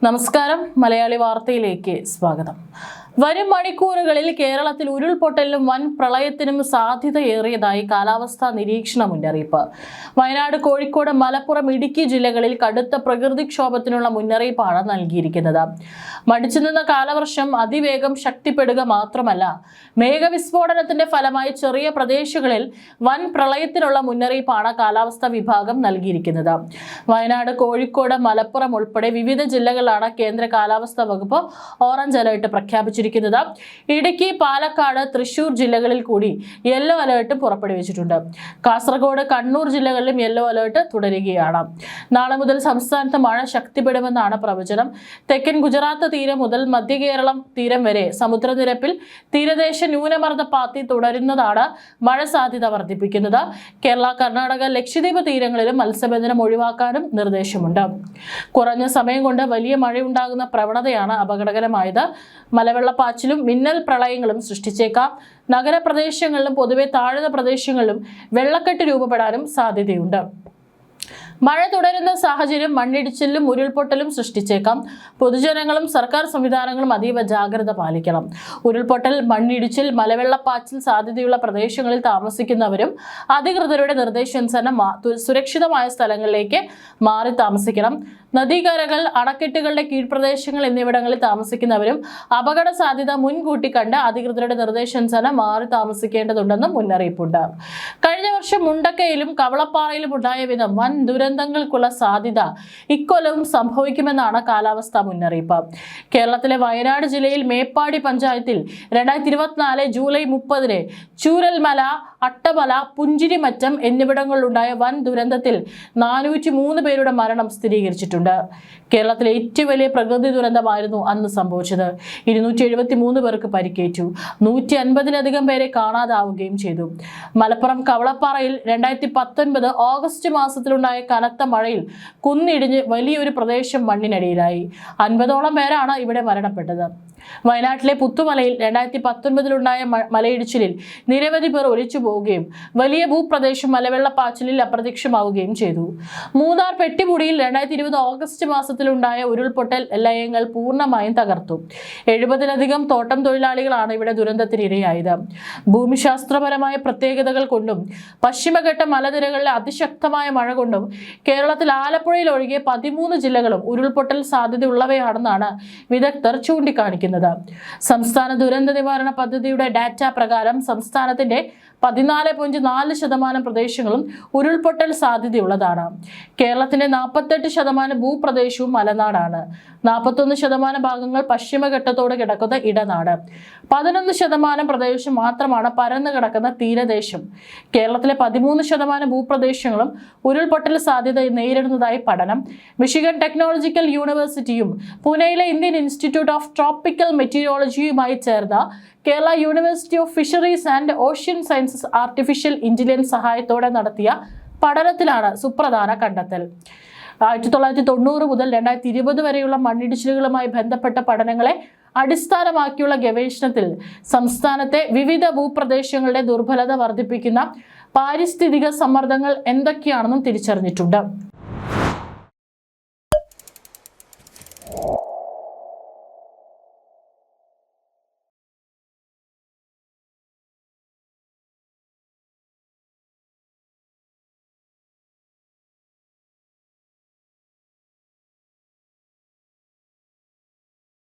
നമസ്കാരം, മലയാളി വാർത്തയിലേക്ക് സ്വാഗതം. വരും മണിക്കൂറുകളിൽ കേരളത്തിൽ ഉരുൾപൊട്ടലിനും വൻ പ്രളയത്തിനും സാധ്യതയേറിയതായി കാലാവസ്ഥാ നിരീക്ഷണ മുന്നറിയിപ്പ്. വയനാട്, കോഴിക്കോട്, മലപ്പുറം, ഇടുക്കി ജില്ലകളിൽ കടുത്ത പ്രകൃതിക്ഷോഭത്തിനുള്ള മുന്നറിയിപ്പാണ് നൽകിയിരിക്കുന്നത്. മടിച്ചുനിന്ന കാലവർഷം അതിവേഗം ശക്തിപ്പെടുക മാത്രമല്ല, മേഘവിസ്ഫോടനത്തിന്റെ ഫലമായി ചെറിയ പ്രദേശങ്ങളിൽ വൻ പ്രളയത്തിനുള്ള മുന്നറിയിപ്പാണ് കാലാവസ്ഥാ വിഭാഗം നൽകിയിരിക്കുന്നത്. വയനാട്, കോഴിക്കോട്, മലപ്പുറം ഉൾപ്പെടെ വിവിധ ജില്ലകളിലാണ് കേന്ദ്ര കാലാവസ്ഥാ വകുപ്പ് ഓറഞ്ച് അലേർട്ട് പ്രഖ്യാപിച്ചിരിക്കുന്നത്. ഇടുക്കി, പാലക്കാട്, തൃശൂർ ജില്ലകളിൽ കൂടി യെല്ലോ അലേർട്ട് പുറപ്പെടുവിച്ചിട്ടുണ്ട്. കാസർഗോഡ്, കണ്ണൂർ ജില്ലകളിലും യെല്ലോ അലേർട്ട് തുടരുകയാണ്. നാളെ മുതൽ സംസ്ഥാനത്ത് മഴ ശക്തിപ്പെടുമെന്നാണ് പ്രവചനം. തെക്കൻ ഗുജറാത്ത് തീരം മുതൽ മധ്യ കേരളം തീരം വരെ സമുദ്രനിരപ്പിൽ തീരദേശ ന്യൂനമർദ്ദപാത്തി തുടരുന്നതാണ് മഴ സാധ്യത വർദ്ധിപ്പിക്കുന്നത്. കേരള, കർണാടക, ലക്ഷദ്വീപ് തീരങ്ങളിലും മത്സ്യബന്ധനം ഒഴിവാക്കാനും നിർദ്ദേശമുണ്ട്. കുറഞ്ഞ സമയം കൊണ്ട് വലിയ മഴയുണ്ടാകുന്ന പ്രവണതയാണ് അപകടകരമായത്. മലവെള്ളപ്പാച്ചിലും മിന്നൽ പ്രളയങ്ങളും സൃഷ്ടിച്ചേക്കാം. നഗരപ്രദേശങ്ങളിലും പൊതുവെ താഴ്ന്ന പ്രദേശങ്ങളിലും വെള്ളക്കെട്ട് രൂപപ്പെടാനും സാധ്യതയുണ്ട്. മഴ തുടരുന്ന സാഹചര്യം മണ്ണിടിച്ചിലും ഉരുൾപൊട്ടലും സൃഷ്ടിച്ചേക്കാം. പൊതുജനങ്ങളും സർക്കാർ സംവിധാനങ്ങളും അതീവ ജാഗ്രത പാലിക്കണം. ഉരുൾപൊട്ടൽ, മണ്ണിടിച്ചിൽ, മലവെള്ളപ്പാച്ചിൽ സാധ്യതയുള്ള പ്രദേശങ്ങളിൽ താമസിക്കുന്നവരും അധികൃതരുടെ നിർദ്ദേശാനുസരണം സുരക്ഷിതമായ സ്ഥലങ്ങളിലേക്ക് മാറി താമസിക്കണം. നദീകരകൾ, അണക്കെട്ടുകളുടെ കീഴ്പ്രദേശങ്ങൾ എന്നിവിടങ്ങളിൽ താമസിക്കുന്നവരും അപകട സാധ്യത മുൻകൂട്ടി കണ്ട് അധികൃതരുടെ നിർദ്ദേശാനുസരണം മാറി താമസിക്കേണ്ടതുണ്ടെന്നും മുന്നറിയിപ്പുണ്ട്. കഴിഞ്ഞ വർഷം മുണ്ടക്കയിലും കവളപ്പാറയിലും ഉണ്ടായ വിധം വൻ ദുരന്തങ്ങൾക്കുള്ള സാധ്യത ഇക്കൊല്ലവും സംഭവിക്കുമെന്നാണ് കാലാവസ്ഥാ മുന്നറിയിപ്പ്. കേരളത്തിലെ വയനാട് ജില്ലയിൽ മേപ്പാടി പഞ്ചായത്തിൽ 2024 ജൂലൈ 30 ചൂരൽമല, അട്ടമല, പുഞ്ചിരിമറ്റം എന്നിവിടങ്ങളിലുണ്ടായ വൻ ദുരന്തത്തിൽ 403 പേരുടെ മരണം സ്ഥിരീകരിച്ചിട്ടുണ്ട്. കേരളത്തിലെ ഏറ്റവും വലിയ പ്രകൃതി ദുരന്തമായിരുന്നു അന്ന് സംഭവിച്ചത്. 273 പേർക്ക് പരിക്കേറ്റു. 150-ലധികം പേരെ കാണാതാവുകയും ചെയ്തു. മലപ്പുറം കവളപ്പാറയിൽ 2019 ഓഗസ്റ്റ് മാസത്തിലുണ്ടായ കനത്ത മഴയിൽ കുന്നിടിഞ്ഞ് വലിയൊരു പ്രദേശം മണ്ണിനടിയിലായി. 50ഓളം പേരാണ് ഇവിടെ മരണപ്പെട്ടത്. വയനാട്ടിലെ പുത്തുമലയിൽ 2019-ലുണ്ടായ മലയിടിച്ചിലിൽ നിരവധി പേർ ഒലിച്ചു പോവുകയും വലിയ ഭൂപ്രദേശം മലവെള്ളപ്പാച്ചിലിൽ അപ്രത്യക്ഷമാവുകയും ചെയ്തു. മൂന്നാർ പെട്ടിമുടിയിൽ 2020 ഓഗസ്റ്റ് മാസത്തിലുണ്ടായ ഉരുൾപൊട്ടൽ ലയങ്ങൾ പൂർണ്ണമായും തകർത്തു. 70-ലധികം തോട്ടം തൊഴിലാളികളാണ് ഇവിടെ ദുരന്തത്തിനിരയായത്. ഭൂമിശാസ്ത്രപരമായ പ്രത്യേകതകൾ കൊണ്ടും പശ്ചിമഘട്ട മലനിരകളിലെ അതിശക്തമായ മഴ കൊണ്ടും കേരളത്തിൽ ആലപ്പുഴയിൽ ഒഴികെ 13 ജില്ലകളും ഉരുൾപൊട്ടൽ സാധ്യതയുള്ളവയാണെന്നാണ് വിദഗ്ധർ ചൂണ്ടിക്കാണിക്കുന്നത്. സംസ്ഥാന ദുരന്ത നിവാരണ പദ്ധതിയുടെ ഡാറ്റ പ്രകാരം സംസ്ഥാനത്തിന്റെ 14.4% പ്രദേശങ്ങളും ഉരുൾപൊട്ടൽ സാധ്യതയുള്ളതാണ്. കേരളത്തിന്റെ 48% ഭൂപ്രദേശവും മലനാടാണ്. 41% ഭാഗങ്ങൾ പശ്ചിമഘട്ടത്തോട് കിടക്കുന്ന ഇടനാട്. 11% പ്രദേശം മാത്രമാണ് പരന്നു കിടക്കുന്ന തീരദേശം. കേരളത്തിലെ 13% ഭൂപ്രദേശങ്ങളും ഉരുൾപൊട്ടൽ സാധ്യത നേരിടുന്നതായി പഠനം. മിഷിഗൺ ടെക്നോളജിക്കൽ യൂണിവേഴ്സിറ്റിയും പൂനെയിലെ ഇന്ത്യൻ ഇൻസ്റ്റിറ്റ്യൂട്ട് ഓഫ് ട്രോപ്പിക്കൽ മെറ്റീരിയോളജിയുമായി ചേർന്ന Kerala university of fisheries and ocean sciences artificial intelligence സഹായത്തോടെ നടത്തിയ പഠനത്തിലാണ് സുപ്രധാന കണ്ടെത്തൽ. 1990 മുതൽ 2020 വരെയുള്ള മണ്ണിടിച്ചിലുകളുമായി ബന്ധപ്പെട്ട പഠനങ്ങളെ അടിസ്ഥാനമാക്കിയുള്ള ഗവേഷണത്തിൽ സംസ്ഥാനത്തെ വിവിധ ഭൂപ്രദേശങ്ങളുടെ ദുർബലത വർദ്ധിപ്പിക്കുന്ന പാരിസ്ഥിതിക സമ്മർദ്ദങ്ങൾ എന്തൊക്കെയാണെന്നും തിരിച്ചറിഞ്ഞിട്ടുണ്ട്.